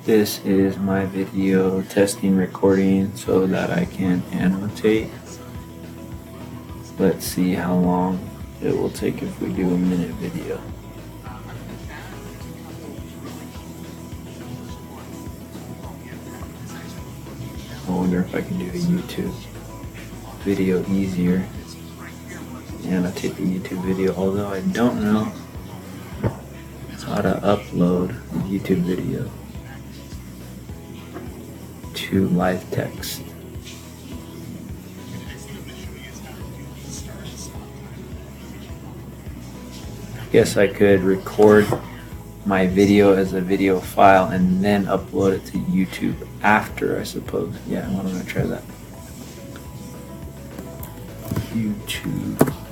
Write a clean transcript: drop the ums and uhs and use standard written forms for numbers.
This is my video testing recording so that I can annotate. Let's see how long it will take if we do a minute video. I wonder if I can do a YouTube video easier. Annotate the YouTube video, although I don't know how to upload a YouTube video to live text. I guess I could record my video as a video file and then upload it to YouTube after, I suppose. Yeah, why don't I try that? YouTube.